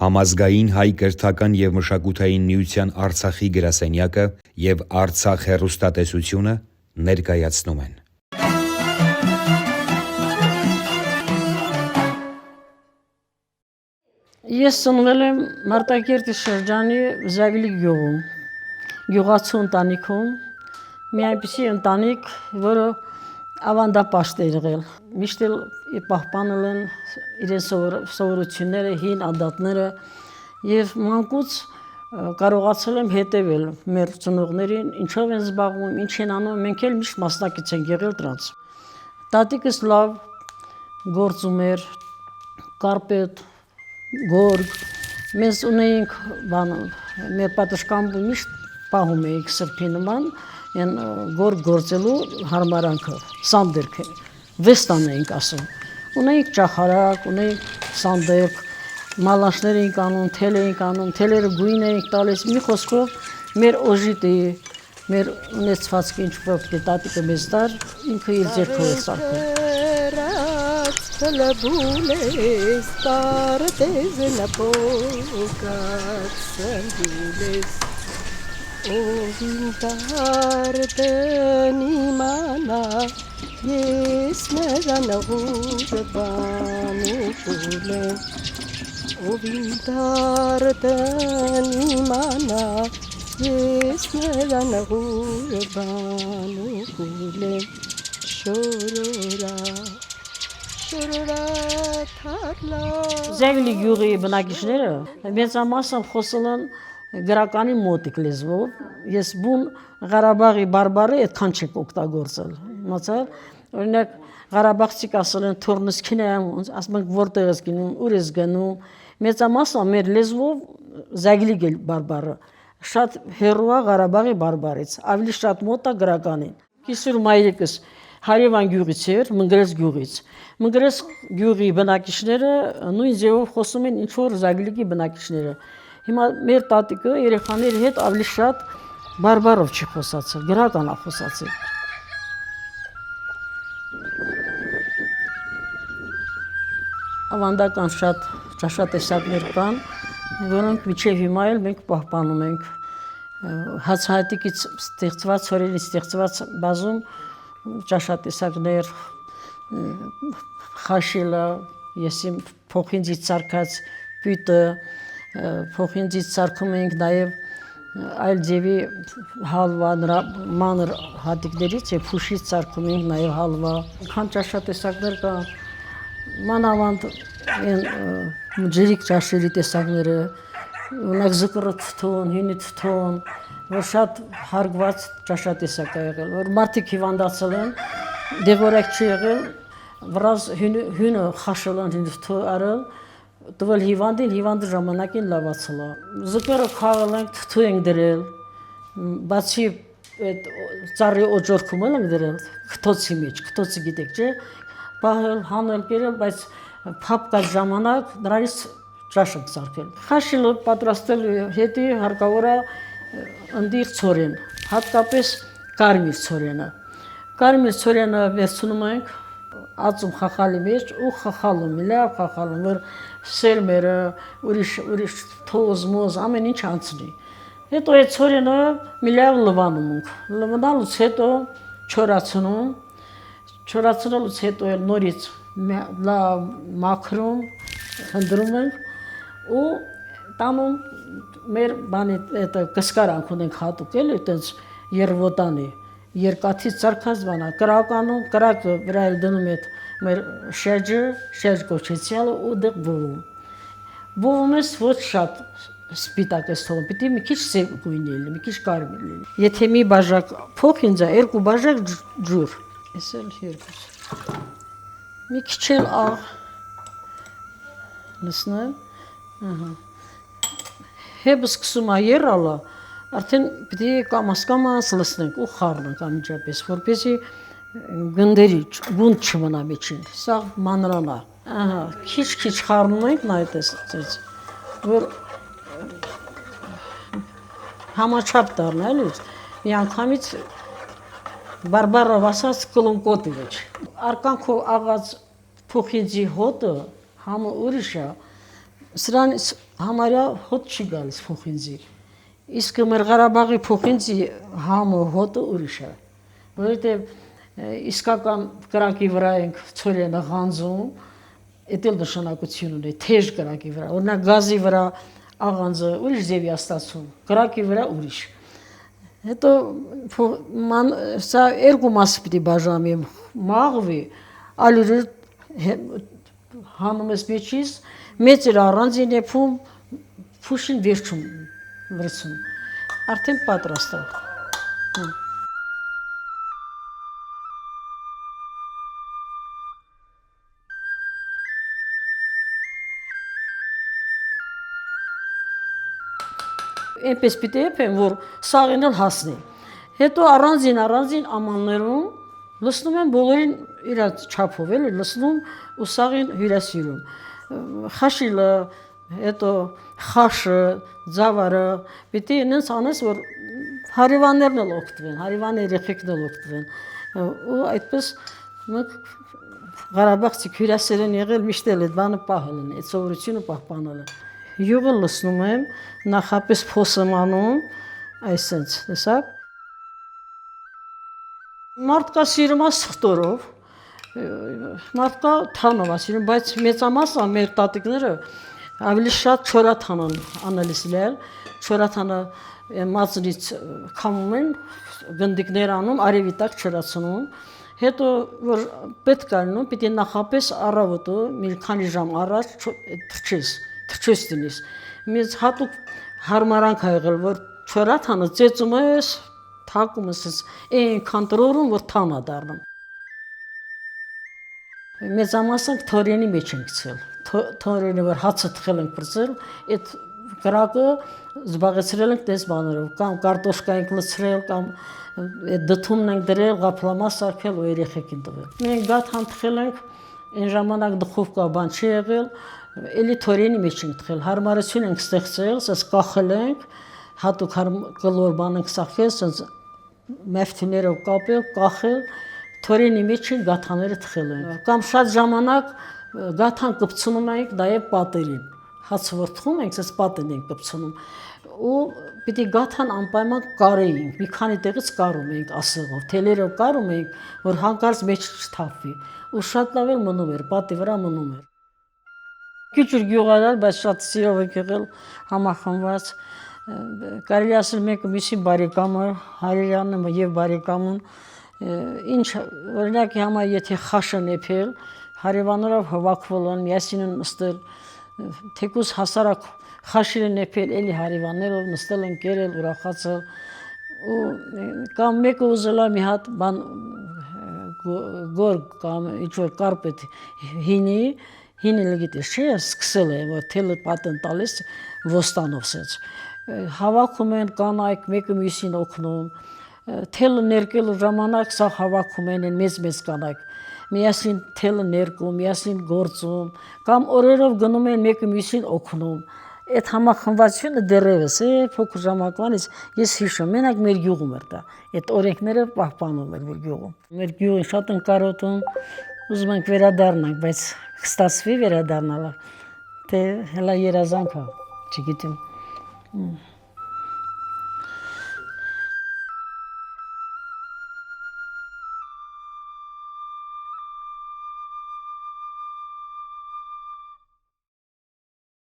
Համազգային հայ կրթական և մշակութային միության Արցախի գրասենյակը և Արցախ հեռուստատեսությունը ներկայացնում են։ Ես ծնվել եմ Մարտակերտի շրջանի Զավիլի գյուղում, գյուղացու ընտանիքում, մի այնպիսի ընտանիք, որը ավանդապաշտ է եղել, միշտ պահպանել են իրենց սովորությունները, հին ադատները և մանկուց կարողացել եմ հետևել մեր ծնողներին, ինչով են զբաղվում, ինչ են անում, մենք էլ միշտ մասնակից ենք եղել դրանց։ Տատիկս լավ գործում էր, կարպետ, գորգ, մենք ունեինք մեր պատշգամբը միշտ պահում էինք սրբի նման, գորգ գործելու հարմարանքը, սանդերքը, վեստան էինք ասում։ Ունեինք ճախարակ, ունեինք սանդերք, մալանջներ էինք անում, թել էինք անում, թելերը գույն էինք տալիս, մի խոսքով մեր օժիտի, մեր ունեցվածքը ինչ պետք է տատիկը մեզ տար, ինքը իր ձեռքով էր սարքում։ Լաբուլես տարտեզ լապոկած սանդուլես Օվին տարտեն իմանա ես նրան աղուրը բանուկուլ եմ Օվին տարտեն իմանա ես նրան աղուրը բանուկուլ եմ Շորորա Զավիլի գյուղի բնակիչները մեծամասամբ խոսել են գրականի մոտիկ լեզվով, ես բուն Ղարաբաղի բարբառը այդքան չենք օգտագործել, օրինակ Ղարաբաղցիք ասել են թորնս քին եմ, ասում ենք որտեղ ես գնում, ուր ես գնում, մեծամասամբ մեր լեզվով Զավիլի բարբառը շատ հեռու է Ղարաբաղի բարբառից, ավելի շատ մոտ է գրականին։ Կիսուր մայրիկս Հարևան գյուղից էր, Մնգրես գյուղից։ Մնգրես գյուղի բնակիչները նույն ձևով խոսում են ինչ որ Զավիլի բնակիչները։ Հիմա մեր տատիկը երեխաների հետ ավելի շատ բարբառով չի խոսացել, գրական է խոսացել։ Ավանդական շատ ճաշատեսակներ կան, որոնք մինչև հիմա էլ մենք պահպանում ենք։ Հացահատիկից ստեղծված, ցորենից ստեղծված բազում ճաշատեսակներ, խաշիլը, եսիմ փոխինձից սարքած պյութը, փոխինձից սարքում ենք նաև այլ ձևի հալվա, նրա մանր հատիկներից եւ փուշից սարքում ենք նաև հալվա։ Քան ճաշատեսակներ կա, մանավանդ ջրիկ ճաշերի տեսակները, ունակ զկռը թթուն, հյունի թթուն, որ շատ հարգված ճաշատեսակ է եղել, որ մարդիկ հիվանդացել են, դեղորայք չի եղել, վրազ հյունը խաշել են, հյունի թթու արել, տվել հիվանդին, հիվանդի ժամանակին լավացել է։ Զկռը քաղել ենք, թթու ենք դրել, բացի ծառի օջորքում ենք դրել, քթոցի մեջ, քթոցը գիտեք չէ, պահել, հանել, կերել, բայց փափկած ժամանակ դրանից ճաշ ենք սարքել։ Խաշիլը պատրաստելու հետի հարկավոր է ընդիր ցորեն, հատկապես կարմիր ցորենը։ Կարմիր ցորենը վերցնում ենք ածում խախալի մեջ ու խախալում, լավ խախալում, որ սերմերը, ուրիշ թոզ, մոզ, ամեն ինչ անցնի։ Հետո այդ ցորենը մի լավ լվանում ենք։ Լվանալուց հետո չորացնում, չորացնելուց հետո նորից լավ մաքրում, հնդրում ենք ու տանում մեր բանի կսկարանք ունենք հատուկ էլի այտենց երվոտանի երկաթից ծարքած բանա կրականում կրակը վրա էլ դնում այդ մեր շերջը կոչեցյալը ու դեղ բովում ես ոչ շատ սպիտակ ես թողում պիտի մի քիչ սև գույնի լինի մի քիչ կարմիր լինի եթե մի բաժակ փոխ ինձ է երկու բաժակ ջուր ես էլ երկուս մի քիչ էլ աղ լսնեմ Հեբը սկսում է եռալը, արդեն պիտի կամաս լսնենք ու խառնենք անմիջապես, որպեսզի գնդերի գունդ չմնա միջին, սա մանրանա, քիչ խառնում ենք նայտես, որ համաչափ դառնա էլի, մի անգամից բարբառով ասած կլունկոտի վեճ, արկանքով աղած փոխիձի հոտը համը ուրիշ է, սրանից Համարյա հոտ չի գալիս փոխինձի։ Իսկ մեր Ղարաբաղի փոխինձի համը հոտը ուրիշ է։ Որովհետև իսկական կրակի վրա ենք ծորենը ղանձում, դա նշանակություն ունի թեժ կրակի վրա։ Օրինակ գազի վրա աղանձը ուրիշ ձևի է ստացվում, կրակի վրա ուրիշ։ Հետո սա երկու մաս պիտի բաժանեմ, մաղվի, ալյուրը հանում ես մեջից, մեծ էր առանձին եփում, փուշին վերջում վրցում, արդեն պատրաստ է։ Այնպես պիտի եփեմ, որ սաղին էլ հասնի։ Հետո առանձին ամաններում լցնում եմ բոլորին իր չափով, էլի լցնում ու սաղին հյուրասիրում։ Խաշիլը, հետո խաշը, ձավարը, պիտի նենց անես, որ հարևաններն էլ օգտվեն, հարևան երեխեքն էլ օգտվեն։ Ու այդպես մենք Ղարաբաղցի հյուրասեր են եղել, միշտ էլ այդ բանը պահել են, այդ սովորությունը պահպանել են։ Յուղը լցնում եմ, նախապես փոս եմ անում, այսպես, տեսա՞ք։ Մարդկա սիրում է սխտորով, մարդկա թանով է սիրում, բայց մեծամասը մեր տատիկները ավելի շատ չորաթան են անելիս լել, չորաթանը մածնից քամում են, գնդիկներ անում, արևի տակ չորացնում, հետո որ պետք է լինում, պիտի նախապես առավոտը մի քանի ժամ առաջ թրջես դնես։ Մեզ հատուկ հարմարանք ա եղել, որ չորաթանը ծեծում ես, թակում ես այնքան տրորում, որ թան է դառնում։ Մեծամասնք թորենի մեջ ենք գցել, թորենը որ հացը թխել ենք բրծել, այդ կրակը զբաղեցրել ենք տես բաներով, կամ կարտոշկա ենք լցրել, կամ այդ դդումն ենք դրել, ղափլամաս սարքել ու երեխեքին տվել։ Մենք գաթան թխել ենք, այն ժամանակ դխովկա բան չի եղել, էլի թորենի մեջ ենք թխել, հարմարություն ենք ստեղծել, սենց կախել ենք, հատուկ կլոր բան ենք սարքել, սենց մέφթիներով կապել, կախել, թորենի մեջ ենք գաթաները թխել ենք։ Կամ շատ ժամանակ գաթան կպցնում ենք նաև պատերին, հացը որ թխում ենք, սենց պատին ենք կպցնում, ու պիտի գաթան անպայման կարեինք, մի քանի տեղից կարում ենք ասեղով, թելերով կարում ենք, որ հանկարծ մեջ չթափվի, ու շատ լավ էլ մնում էր, պատի վրա մնում էր։ Քիչ գյուղարար, բայց շատ սիրով եք եղել համախմբված, կարելի ասել մեկը մյուսի բարեկամը, հայրենը եւ բարեկամուն, ինչ օրինակի համար եթե խաշը նեփել, հարևաններով հավաքվել են, միասին են նստել, թեկուզ հասարակ խաշիրը նեփել, էլի հարևաններով նստել են, կերել, ուրախացել, ու կամ մեկը ուզել է մի հատ բան գոր կամ ինչ որ կարպետ հինի լգիտես չի, սկսել է, որ թելը պատն տալիս ոստանով սենց։ Հավաքում են կանայք, մեկը մյուսին օգնում, թելը ներկելու ժամանակ սա հավաքում են մեծ կանայք, միասին թելը ներկում, միասին գործում, կամ օրերով գնում են մեկը մյուսին օգնում։ Այդ համախմբվածությունը դեռևս է փոքր ժամանակվանից ես հիշում, մենակ մեր գյուղում էր դա, այդ օրենքները պահպանում էր մեր գյուղում։ Մեր գյուղին շատ են կարոտում, ուզում ենք վերադառնանք, բայց կստացվի վերադառնալը, թե հələ երազանք է, չգիտեմ։